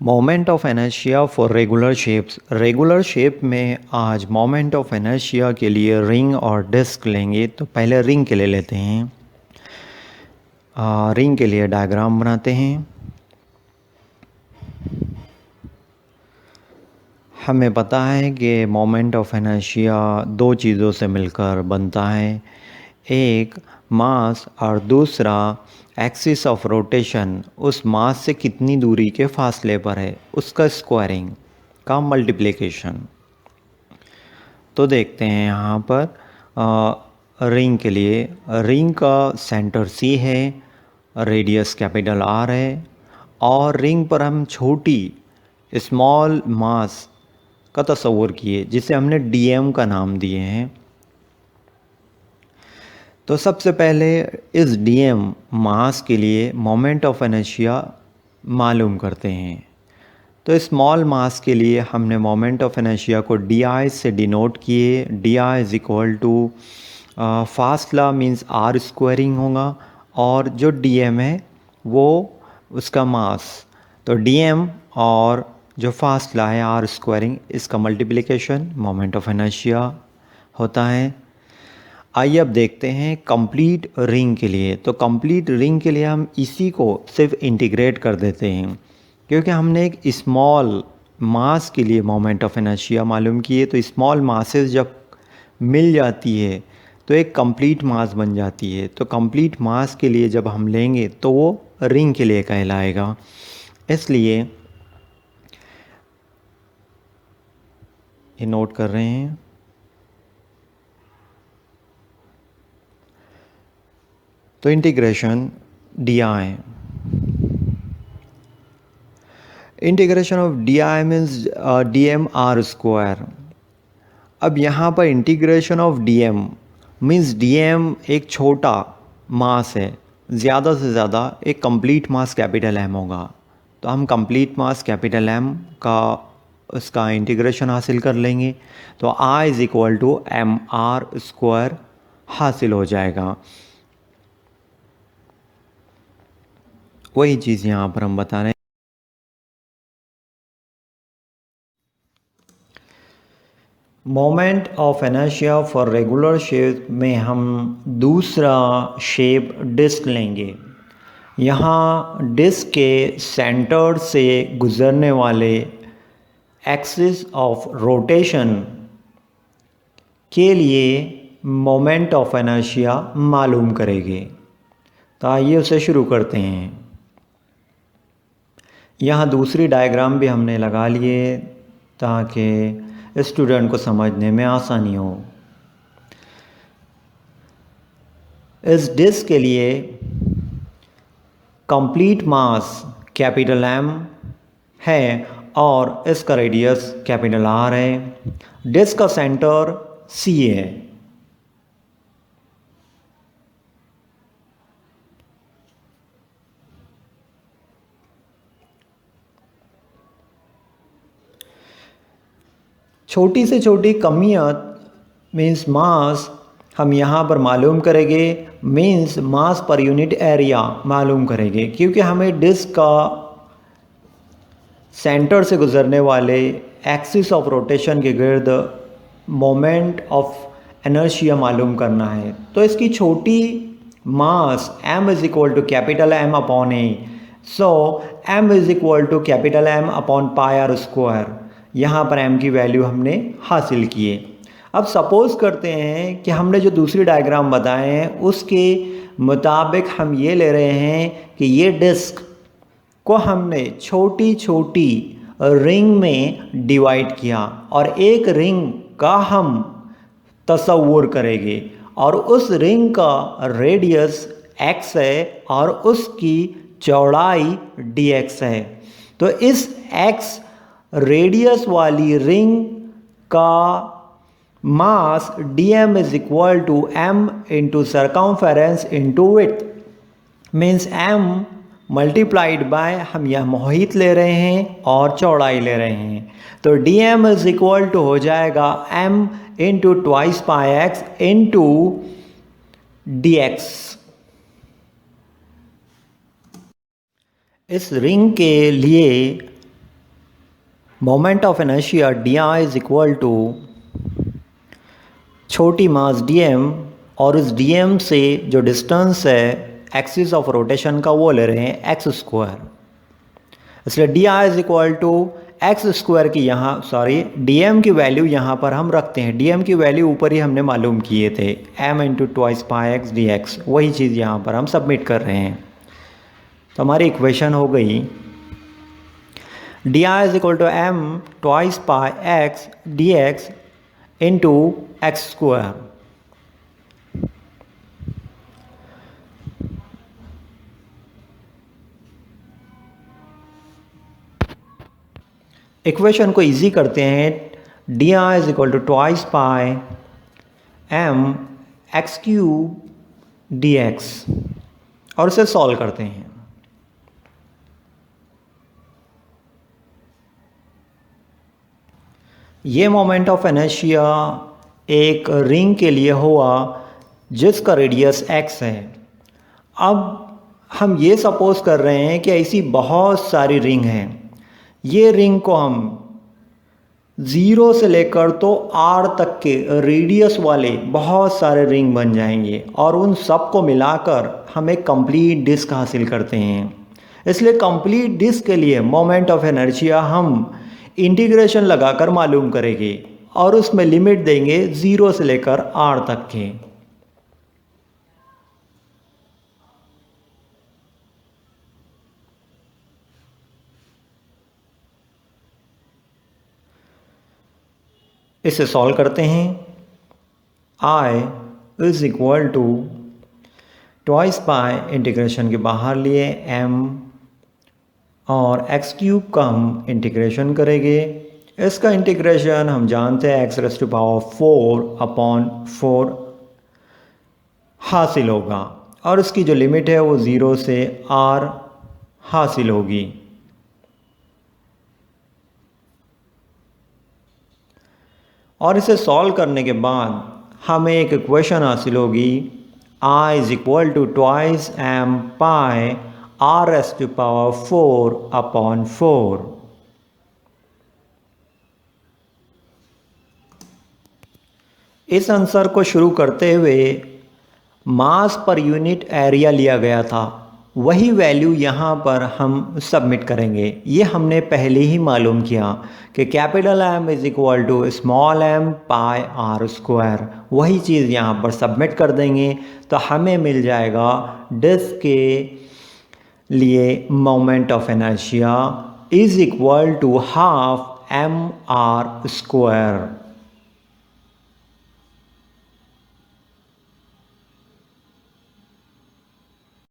Moment of inertia for regular shapes. Regular shape में आज moment of inertia के लिए रिंग और डिस्क लेंगे। तो पहले रिंग के लिए लेते हैं। रिंग के लिए डायग्राम बनाते हैं। हमें पता है कि मोमेंट ऑफ इनर्शिया दो चीज़ों से मिलकर बनता है, एक मास और दूसरा एक्सिस ऑफ रोटेशन। उस मास से कितनी दूरी के फासले पर है उसका स्क्वायरिंग का मल्टीप्लिकेशन। तो देखते हैं यहाँ पर रिंग के लिए, रिंग का सेंटर सी है, रेडियस कैपिटल आर है और रिंग पर हम छोटी स्मॉल मास का तस्वुर किए जिसे हमने डीएम का नाम दिए हैं। तो सबसे पहले इस डीएम मास के लिए मोमेंट ऑफ इनर्शिया मालूम करते हैं। तो स्मॉल मास के लिए हमने मोमेंट ऑफ इनर्शिया को डी आई से डिनोट किए। D I is equal to फासला मीन्स आर स्क्वायरिंग होगा और जो डी एम है वो उसका मास। तो डी एम और जो फासला है आर स्क्वायरिंग, इसका मल्टीप्लिकेशन मोमेंट ऑफ इनर्शिया होता है। आइए अब देखते हैं कंप्लीट रिंग के लिए। तो कंप्लीट रिंग के लिए हम इसी को सिर्फ इंटीग्रेट कर देते हैं क्योंकि हमने एक स्मॉल मास के लिए मोमेंट ऑफ इनर्शिया मालूम किए। तो स्मॉल मासेस जब मिल जाती है तो एक कंप्लीट मास बन जाती है। तो कंप्लीट मास के लिए जब हम लेंगे तो वो रिंग के लिए कहलाएगा। इसलिए ये नोट कर रहे हैं। तो integration D I, integration of D I means D M R square. अब यहाँ पर integration of D M means D M एक छोटा मास है, ज़्यादा से ज़्यादा एक कंप्लीट मास कैपिटल एम होगा। तो हम कंप्लीट मास कैपिटल एम का उसका इंटीग्रेशन हासिल कर लेंगे। तो I is equal to M R square हासिल हो जाएगा। वही चीज़ यहाँ पर हम बता रहे हैं। Moment of inertia for regular shape में हम दूसरा शेप डिस्क लेंगे। यहाँ डिस्क के सेंटर से गुज़रने वाले एक्सिस ऑफ रोटेशन के लिए मोमेंट ऑफ इनर्शिया मालूम करेंगे। तो आइए उसे शुरू करते हैं। यहाँ दूसरी डायग्राम भी हमने लगा लिए ताकि स्टूडेंट को समझने में आसानी हो। इस डिस्क के लिए कंप्लीट मास कैपिटल एम है और इसका रेडियस कैपिटल आर है। डिस्क का सेंटर सी है। छोटी से छोटी कमियाँ मीन्स मास हम यहाँ पर मालूम करेंगे, means mass per unit area मालूम करेंगे क्योंकि हमें डिस्क का सेंटर से गुजरने वाले एक्सिस ऑफ रोटेशन के गिर्द मोमेंट ऑफ इनर्शिया मालूम करना है। तो इसकी छोटी mass m is equal to capital M upon A. So m is equal to capital M upon pi R square. यहाँ पर m की वैल्यू हमने हासिल किए। अब सपोज़ करते हैं कि हमने जो दूसरी डायग्राम बताए हैं उसके मुताबिक हम ये ले रहे हैं कि ये डिस्क को हमने छोटी छोटी रिंग में डिवाइड किया और एक रिंग का हम तस्वुर करेंगे और उस रिंग का रेडियस x है और उसकी चौड़ाई dx है। तो इस x रेडियस वाली रिंग का mass dm is equal to m into circumference into width means m multiplied by हम यह मोहित ले रहे हैं और चौड़ाई ले रहे हैं। तो dm इज इक्वल टू हो जाएगा m into twice pi X into dx। इस रिंग के लिए moment of inertia D I is equal to छोटी मास डी एम, और उस डी एम से जो डिस्टेंस है एक्सिस ऑफ रोटेशन का वो ले रहे हैं एक्स स्क्वायर, इसलिए D I is equal to X square की यहाँ डी एम की वैल्यू यहाँ पर हम रखते हैं। डी एम की वैल्यू ऊपर ही हमने मालूम किए थे, M into twice pi X D x, वही चीज़ यहाँ पर हम सबमिट कर रहे हैं। तो हमारी इक्वेशन हो गई D I is equal to M twice pi X D X into X square. Equation को इजी करते हैं। D I is equal to twice pi M X cube D X, और इसे सॉल्व करते हैं। ये मोमेंट ऑफ इनर्शिया एक ring के लिए हुआ जिसका रेडियस x है। अब हम ये सपोज कर रहे हैं कि ऐसी बहुत सारी रिंग हैं, ये रिंग को हम 0 से लेकर तो r तक के रेडियस वाले बहुत सारे रिंग बन जाएंगे, और उन सब को मिलाकर हम एक कंप्लीट डिस्क हासिल करते हैं। इसलिए कंप्लीट डिस्क के लिए मोमेंट ऑफ इनर्शिया हम इंटीग्रेशन लगाकर मालूम करेंगे, और उसमें लिमिट देंगे 0 से लेकर r तक के। इसे सॉल्व करते हैं। i is equal to twice pi integration के बाहर लिए m, और एक्स क्यूब का हम इंटीग्रेशन करेंगे। इसका इंटीग्रेशन हम जानते हैं एक्स रेज़ टू पावर 4/4 हासिल होगा, और इसकी जो लिमिट है वो 0 से r हासिल होगी। और इसे सॉल्व करने के बाद हमें एक इक्वेशन हासिल होगी i is equal to twice M pi r raised to power 4/4। इस आंसर को शुरू करते हुए मास पर यूनिट एरिया लिया गया था, वही वैल्यू यहाँ पर हम सबमिट करेंगे। ये हमने पहले ही मालूम किया कि capital M is equal to small m pi r square, वही चीज़ यहाँ पर सबमिट कर देंगे तो हमें मिल जाएगा डिस्क के लिए moment of inertia is equal to half m r square.